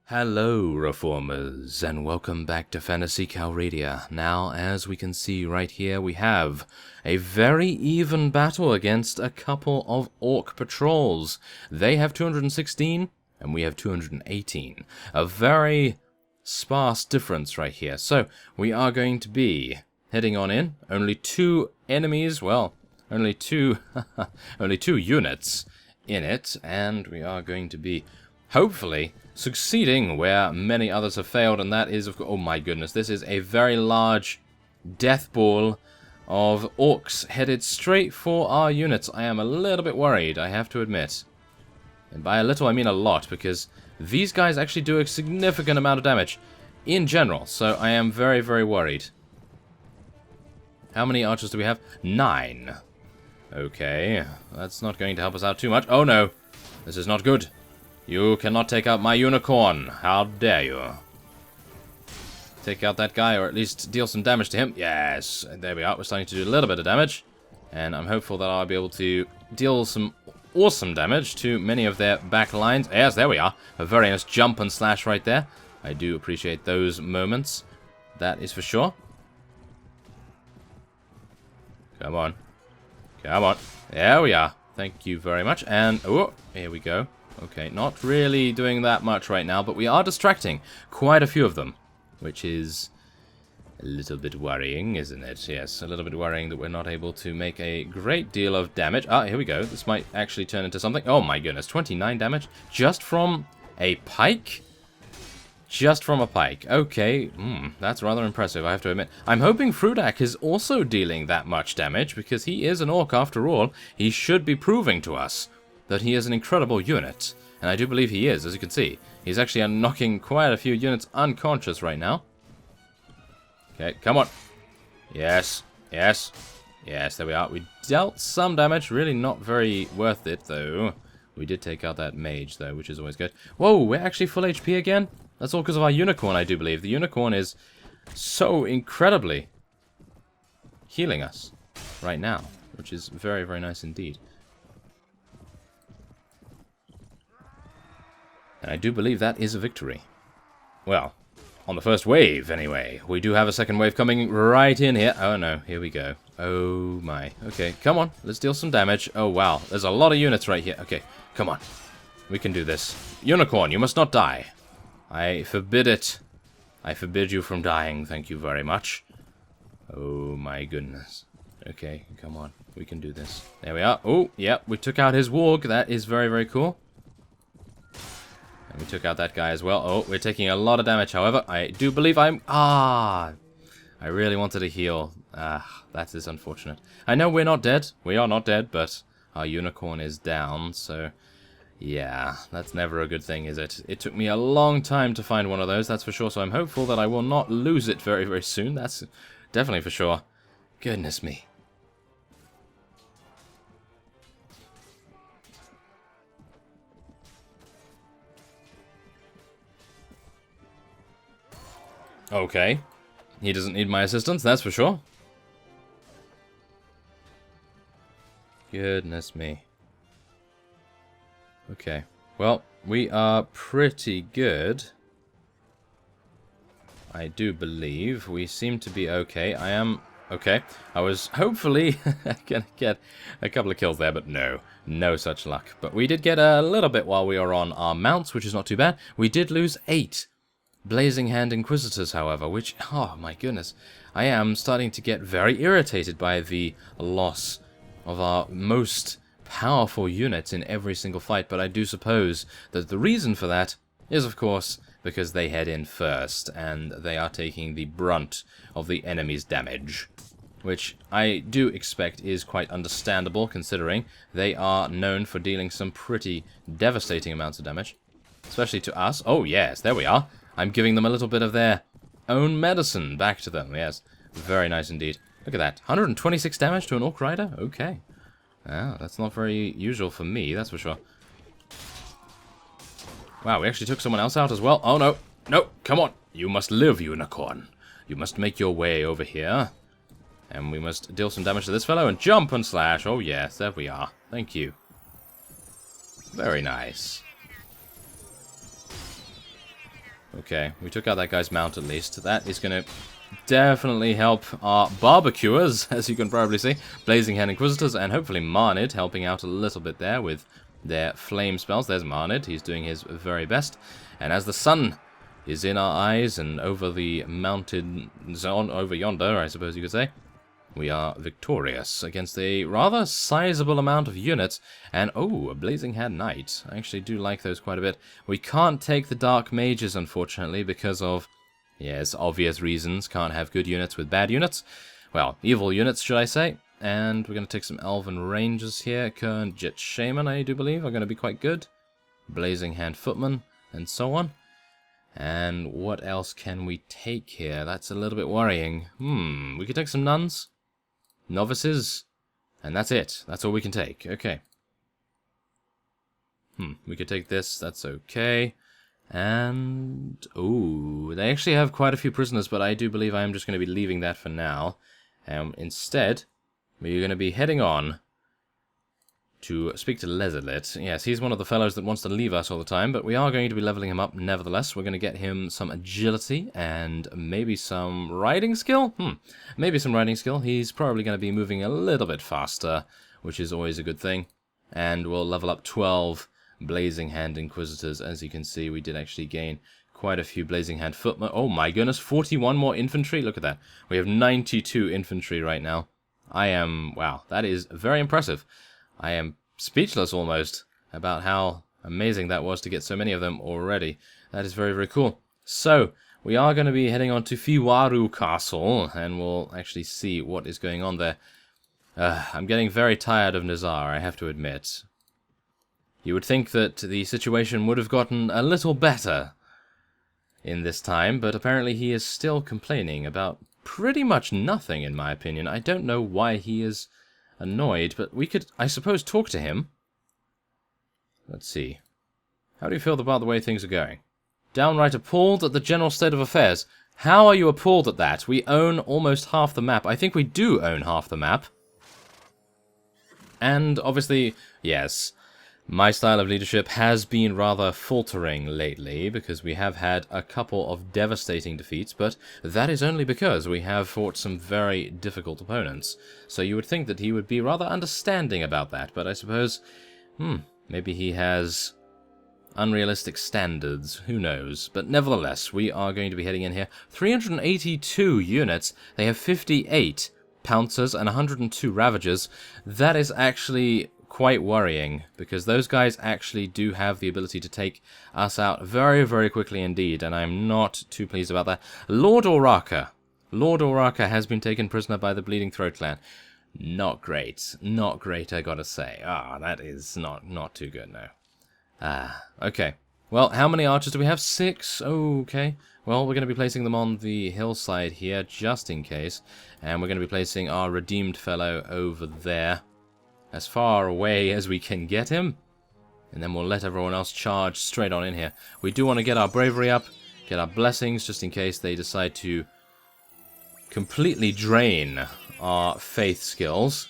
Hello, Reformers, and welcome back to Phantasy Calradia. Now, as we can see right here, we have a very even battle against a couple of Orc patrols. They have 216, and we have 218. A very sparse difference right here. So, we are going to be heading on in. Only two enemies, well, only two units in it, and we are going to be, hopefully, succeeding where many others have failed, and that is, of course, oh my goodness, this is a very large death ball of orcs headed straight for our units. I am a little bit worried, I have to admit. And by a little, I mean a lot, because these guys actually do a significant amount of damage in general, so I am very, very worried. How many archers do we have? 9. Okay, that's not going to help us out too much. Oh no, this is not good. You cannot take out my unicorn. How dare you? Take out that guy, or at least deal some damage to him. Yes, there we are. We're starting to do a little bit of damage. And I'm hopeful that I'll be able to deal some awesome damage to many of their back lines. Yes, there we are. A very nice jump and slash right there. I do appreciate those moments. That is for sure. Come on. Come on. There we are. Thank you very much. And, oh, here we go. Okay, not really doing that much right now, but we are distracting quite a few of them, which is a little bit worrying, isn't it? Yes, a little bit worrying that we're not able to make a great deal of damage. Ah, here we go. This might actually turn into something. Oh my goodness, 29 damage just from a pike? Just from a pike. Okay, that's rather impressive, I have to admit. I'm hoping Frudak is also dealing that much damage, because he is an orc after all. He should be proving to us that he is an incredible unit. And I do believe he is, as you can see. He's actually knocking quite a few units unconscious right now. Okay, come on. Yes, yes, yes, there we are. We dealt some damage, really not very worth it, though. We did take out that mage, though, which is always good. Whoa, we're actually full HP again? That's all because of our unicorn, I do believe. The unicorn is so incredibly healing us right now, which is very, very nice indeed. And I do believe that is a victory. Well, on the first wave, anyway. We do have a second wave coming right in here. Oh, no. Here we go. Oh, my. Okay, come on. Let's deal some damage. Oh, wow. There's a lot of units right here. Okay, come on. We can do this. Unicorn, you must not die. I forbid it. I forbid you from dying. Thank you very much. Oh, my goodness. Okay, come on. We can do this. There we are. Oh, yep. We took out his warg. That is very, very cool. We took out that guy as well. Oh, we're taking a lot of damage, however. I do believe I'm... I really wanted to heal. That is unfortunate. I know we're not dead. We are not dead, but our unicorn is down, so... Yeah, that's never a good thing, is it? It took me a long time to find one of those, that's for sure, so I'm hopeful that I will not lose it very, very soon. That's definitely for sure. Goodness me. Okay. He doesn't need my assistance, that's for sure. Goodness me. Okay. Well, we are pretty good. I do believe. We seem to be okay. I am okay. I was hopefully gonna get a couple of kills there, but no. No such luck. But we did get a little bit while we were on our mounts, which is not too bad. We did lose 8. Blazing Hand Inquisitors, however, which, oh my goodness, I am starting to get very irritated by the loss of our most powerful units in every single fight, but I do suppose that the reason for that is, of course, because they head in first, and they are taking the brunt of the enemy's damage, which I do expect is quite understandable, considering they are known for dealing some pretty devastating amounts of damage, especially to us. Oh yes, there we are. I'm giving them a little bit of their own medicine back to them. Yes, very nice indeed. Look at that. 126 damage to an Orc Rider? Okay. Ah, that's not very usual for me, that's for sure. Wow, we actually took someone else out as well. Oh, no. No, come on. You must live, unicorn. You must make your way over here. And we must deal some damage to this fellow and jump and slash. Oh, yes, there we are. Thank you. Very nice. Okay, we took out that guy's mount at least. That is going to definitely help our barbecuers, as you can probably see. Blazing Hand Inquisitors, and hopefully Marnid helping out a little bit there with their flame spells. There's Marnid, he's doing his very best. And as the sun is in our eyes and over the mountain zone, over yonder, I suppose you could say, we are victorious against a rather sizable amount of units. And, oh, a Blazing Hand Knight. I actually do like those quite a bit. We can't take the Dark Mages, unfortunately, because of, yes, obvious reasons. Can't have good units with bad units. Well, evil units, should I say. And we're going to take some Elven Rangers here. Kern Jet Shaman, I do believe, are going to be quite good. Blazing Hand Footman, and so on. And what else can we take here? That's a little bit worrying. We could take some Nuns. Novices, and that's it. That's all we can take. Okay. We could take this. That's okay. And, ooh, they actually have quite a few prisoners, but I do believe I am just going to be leaving that for now. Instead, we're going to be heading on to speak to Lezelit. Yes, he's one of the fellows that wants to leave us all the time, but we are going to be leveling him up nevertheless. We're going to get him some agility and maybe some riding skill? Maybe some riding skill. He's probably going to be moving a little bit faster, which is always a good thing. And we'll level up 12 Blazing Hand Inquisitors. As you can see, we did actually gain quite a few Blazing Hand Footmen. Oh my goodness, 41 more infantry? Look at that. We have 92 infantry right now. Wow, that is very impressive. I am speechless almost about how amazing that was to get so many of them already. That is very, very cool. So, we are going to be heading on to Fiwaru Castle, and we'll actually see what is going on there. I'm getting very tired of Nazar, I have to admit. You would think that the situation would have gotten a little better in this time, but apparently he is still complaining about pretty much nothing, in my opinion. I don't know why he is annoyed, but we could, I suppose, talk to him. Let's see. How do you feel about the way things are going? Downright appalled at the general state of affairs. How are you appalled at that? We own almost half the map. I think we do own half the map. And obviously, yes, my style of leadership has been rather faltering lately, because we have had a couple of devastating defeats, but that is only because we have fought some very difficult opponents. So you would think that he would be rather understanding about that, but I suppose, maybe he has unrealistic standards, who knows. But nevertheless, we are going to be heading in here. 382 units, they have 58 Pouncers and 102 Ravagers. That is actually quite worrying, because those guys actually do have the ability to take us out very, very quickly indeed, and I'm not too pleased about that. Lord Oraka. Lord Oraka has been taken prisoner by the Bleeding Throat clan. Not great. Not great, I gotta say. That is not too good, no. Okay. Well, how many archers do we have? 6? Okay. Well, we're going to be placing them on the hillside here, just in case. And we're going to be placing our redeemed fellow over there, as far away as we can get him. And then we'll let everyone else charge straight on in here. We do want to get our bravery up, get our blessings, just in case they decide to completely drain our faith skills.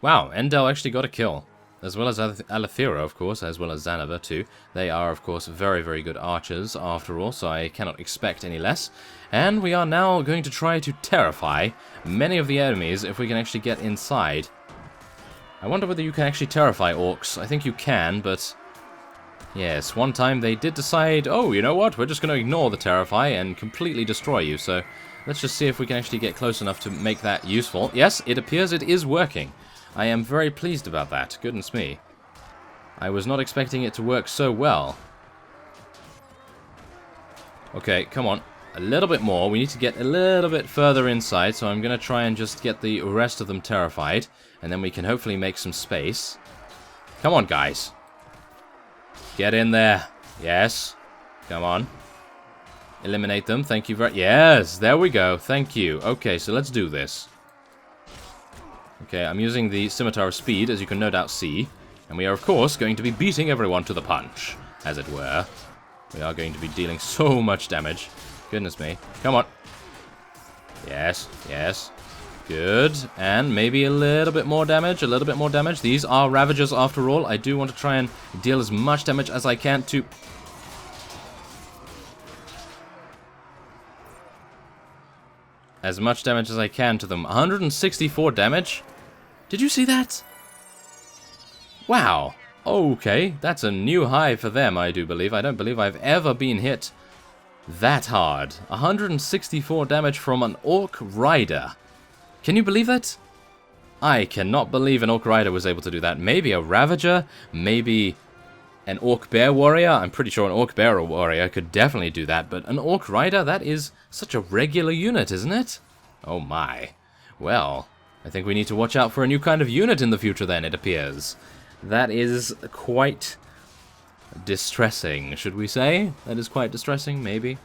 Wow, Endel actually got a kill. As well as Alethera, of course, as well as Zanova, too. They are, of course, very, very good archers, after all, so I cannot expect any less. And we are now going to try to terrify many of the enemies if we can actually get inside. I wonder whether you can actually terrify orcs. I think you can, but yes, one time they did decide, oh, you know what, we're just going to ignore the terrify and completely destroy you. So let's just see if we can actually get close enough to make that useful. Yes, it appears it is working. I am very pleased about that. Goodness me. I was not expecting it to work so well. Okay, come on. A little bit more. We need to get a little bit further inside, so I'm going to try and just get the rest of them terrified, and then we can hopefully make some space. Come on, guys. Get in there. Yes. Come on. Eliminate them. Thank you very... Yes, there we go. Thank you. Okay, so let's do this. Okay, I'm using the Scimitar of Speed, as you can no doubt see. And we are, of course, going to be beating everyone to the punch, as it were. We are going to be dealing so much damage. Goodness me. Come on. Yes, yes. Good. And maybe a little bit more damage, a little bit more damage. These are Ravagers after all. I do want to try and deal as much damage as I can to... as much damage as I can to them. 164 damage? Did you see that? Wow. Okay, that's a new high for them, I do believe. I don't believe I've ever been hit that hard. 164 damage from an Orc Rider. Can you believe that? I cannot believe an Orc Rider was able to do that. Maybe a Ravager, maybe an Orc Bear Warrior. I'm pretty sure an Orc Bear Warrior could definitely do that, but an Orc Rider, that is such a regular unit, isn't it? Oh my. Well, I think we need to watch out for a new kind of unit in the future then, it appears. That is quite distressing, should we say? That is quite distressing, maybe?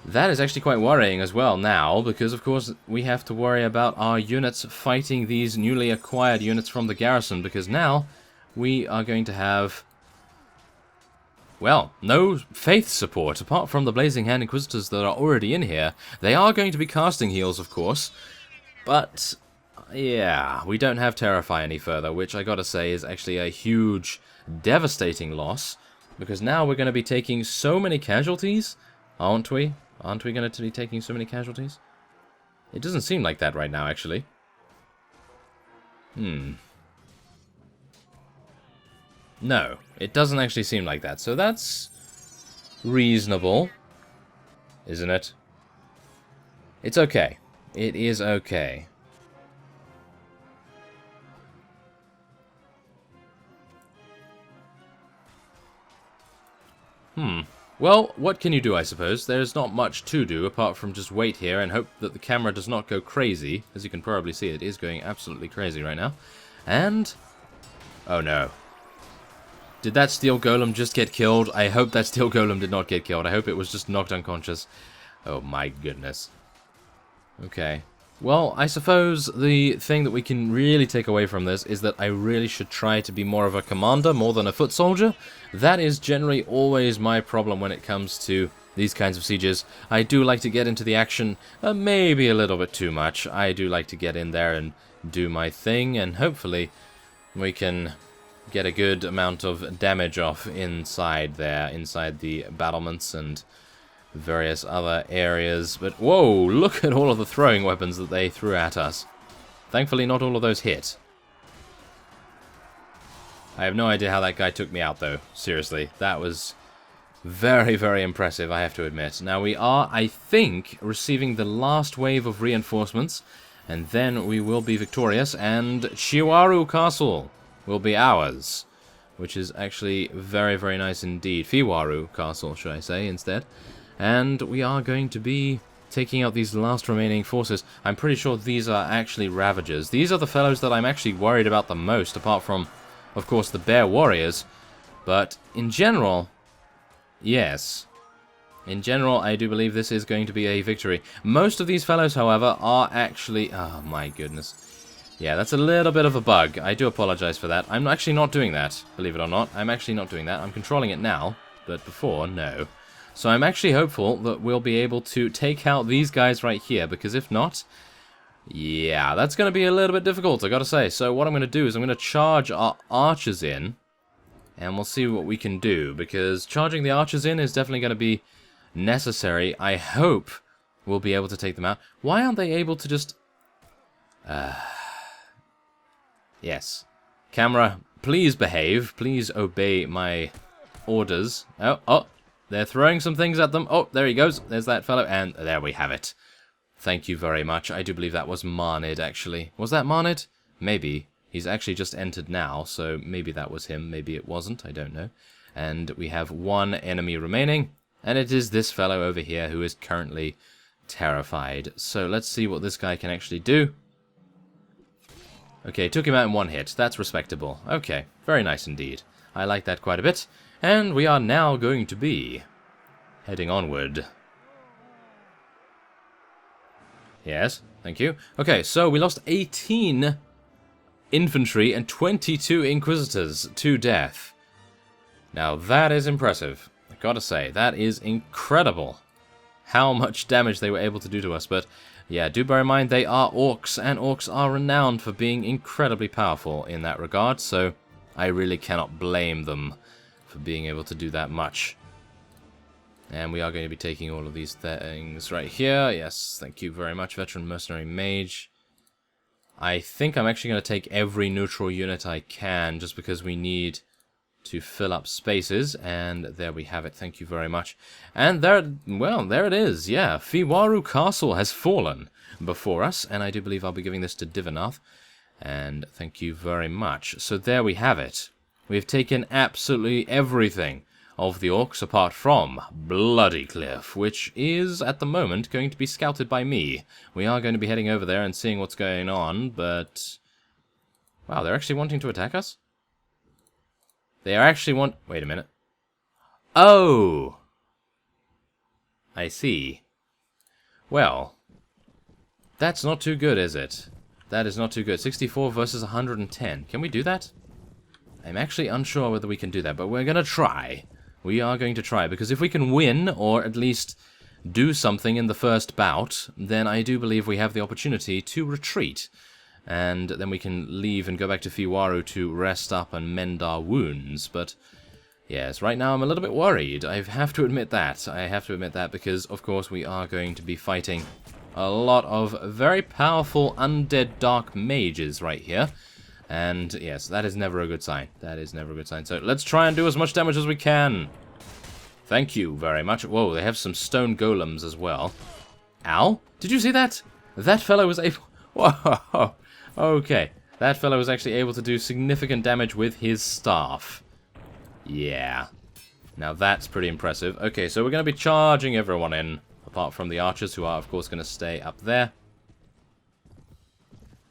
That is actually quite worrying as well now, because of course we have to worry about our units fighting these newly acquired units from the garrison, because now we are going to have, well, no faith support, apart from the Blazing Hand Inquisitors that are already in here. They are going to be casting heals, of course, but yeah, we don't have Terrify any further, which I gotta say is actually a huge, devastating loss, because now we're going to be taking so many casualties, aren't we? Aren't we going to be taking so many casualties? It doesn't seem like that right now, actually. No, it doesn't actually seem like that, so that's reasonable, isn't it? It's okay. It is okay. Well, what can you do, I suppose? There's not much to do apart from just wait here and hope that the camera does not go crazy. As you can probably see, it is going absolutely crazy right now. And oh no. Did that steel golem just get killed? I hope that steel golem did not get killed. I hope it was just knocked unconscious. Oh my goodness. Okay. Well, I suppose the thing that we can really take away from this is that I really should try to be more of a commander more than a foot soldier. That is generally always my problem when it comes to these kinds of sieges. I do like to get into the action, maybe a little bit too much. I do like to get in there and do my thing, and hopefully we can get a good amount of damage off inside there, inside the battlements and various other areas. But whoa, look at all of the throwing weapons that they threw at us. Thankfully not all of those hit. I have no idea how that guy took me out though. Seriously, that was very, very impressive, I have to admit. Now we are, I think, receiving the last wave of reinforcements, and then we will be victorious, and Chiwaru Castle will be ours, which is actually very, very nice indeed. Fiwaru Castle, should I say, instead. And we are going to be taking out these last remaining forces. I'm pretty sure these are actually Ravagers. These are the fellows that I'm actually worried about the most, apart from, of course, the Bear Warriors. But in general, yes. In general, I do believe this is going to be a victory. Most of these fellows, however, are actually... oh my goodness. Yeah, that's a little bit of a bug. I do apologize for that. I'm actually not doing that, believe it or not. I'm actually not doing that. I'm controlling it now, but before, no. So I'm actually hopeful that we'll be able to take out these guys right here, because if not, yeah, that's going to be a little bit difficult, I gotta say. So what I'm going to do is I'm going to charge our archers in, and we'll see what we can do, because charging the archers in is definitely going to be necessary. I hope we'll be able to take them out. Why aren't they able to just... yes. Camera, please behave. Please obey my orders. Oh. They're throwing some things at them. Oh, there he goes. There's that fellow. And there we have it. Thank you very much. I do believe that was Marnid, actually. Was that Marnid? Maybe. He's actually just entered now, so maybe that was him. Maybe it wasn't. I don't know. And we have one enemy remaining. And it is this fellow over here who is currently terrified. So let's see what this guy can actually do. Okay, took him out in one hit. That's respectable. Okay, very nice indeed. I like that quite a bit. And we are now going to be heading onward. Yes, thank you. Okay, so we lost 18 infantry and 22 inquisitors to death. Now that is impressive. I gotta say, that is incredible how much damage they were able to do to us. But yeah, do bear in mind they are orcs, and orcs are renowned for being incredibly powerful in that regard, so I really cannot blame them for being able to do that much. And we are going to be taking all of these things right here. Yes, thank you very much, Veteran Mercenary Mage. I think I'm actually going to take every neutral unit I can, just because we need to fill up spaces. And there we have it, thank you very much. And there, well, there it is, yeah. Fiwaru Castle has fallen before us, and I do believe I'll be giving this to Divanath. And thank you very much. So there we have it. We've taken absolutely everything of the orcs apart from Bloody Cliff, which is, at the moment, going to be scouted by me. We are going to be heading over there and seeing what's going on, but... Wow, they're actually wanting to attack us? They are actually wait a minute. Oh! I see. Well, that's not too good, is it? That is not too good. 64 versus 110. Can we do that? I'm actually unsure whether we can do that, but we're going to try. We are going to try, because if we can win, or at least do something in the first bout, then I do believe we have the opportunity to retreat. And then we can leave and go back to Fiwaru to rest up and mend our wounds. But, yes, right now I'm a little bit worried. I have to admit that. I have to admit that, because, of course, we are going to be fighting a lot of very powerful undead dark mages right here. And, yes, that is never a good sign. That is never a good sign. So, let's try and do as much damage as we can. Thank you very much. Whoa, they have some stone golems as well. Ow! Did you see that? That fellow was able... Whoa! Okay. That fellow was actually able to do significant damage with his staff. Yeah. Now, that's pretty impressive. Okay, so we're going to be charging everyone in, apart from the archers, who are, of course, going to stay up there.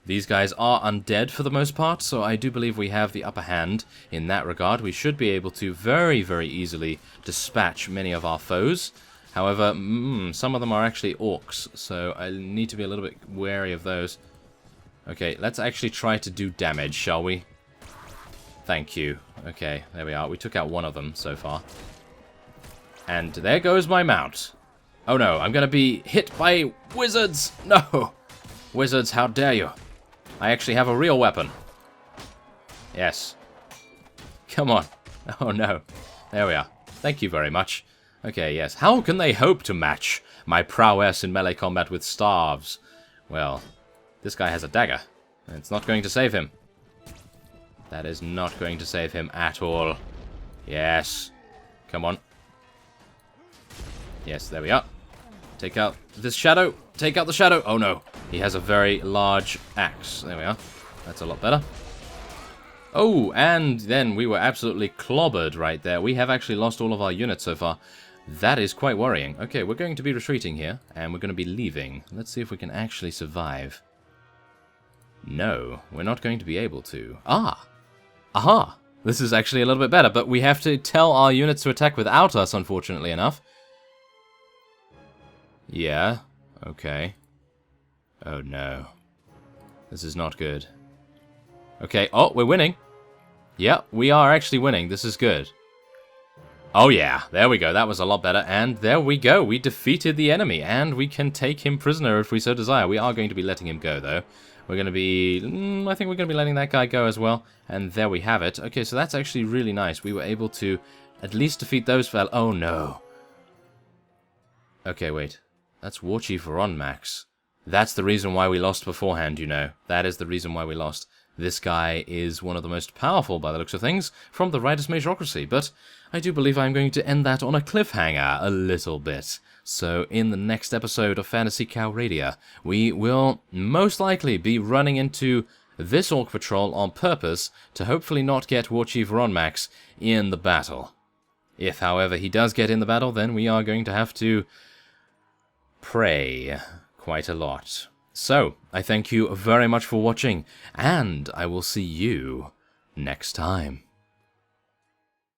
These guys are undead for the most part, so I do believe we have the upper hand in that regard. We should be able to very, very easily dispatch many of our foes. However, some of them are actually orcs, so I need to be a little bit wary of those. Okay, let's actually try to do damage, shall we? Thank you. Okay, there we are. We took out one of them so far. And there goes my mount. Oh no, I'm going to be hit by wizards! No! Wizards, how dare you? I actually have a real weapon. Yes. Come on. Oh no. There we are. Thank you very much. Okay, yes. How can they hope to match my prowess in melee combat with staves? Well, this guy has a dagger. And it's not going to save him. That is not going to save him at all. Yes. Come on. Yes, there we are. Take out this shadow. Take out the shadow. Oh no. He has a very large axe. There we are. That's a lot better. Oh, and then we were absolutely clobbered right there. We have actually lost all of our units so far. That is quite worrying. Okay, we're going to be retreating here, and we're going to be leaving. Let's see if we can actually survive. No, we're not going to be able to. Ah! Aha! This is actually a little bit better, but we have to tell our units to attack without us, unfortunately enough. Yeah, okay. Oh no. This is not good. Okay, oh, we're winning. Yeah, we are actually winning. This is good. Oh yeah, there we go. That was a lot better. And there we go. We defeated the enemy, and we can take him prisoner if we so desire. We are going to be letting him go, though. We're going to be... I think we're going to be letting that guy go as well. And there we have it. Okay, so that's actually really nice. We were able to at least defeat those fellas. Oh no. Okay, wait. That's War Chief Ronmax. That's the reason why we lost beforehand, you know. That is the reason why we lost. This guy is one of the most powerful, by the looks of things, from the Riders Majorocracy, but I do believe I'm going to end that on a cliffhanger a little bit. So in the next episode of Phantasy Calradia, we will most likely be running into this Orc Patrol on purpose to hopefully not get War Chief Ronmax in the battle. If, however, he does get in the battle, then we are going to have to pray quite a lot. So, I thank you very much for watching, and I will see you next time.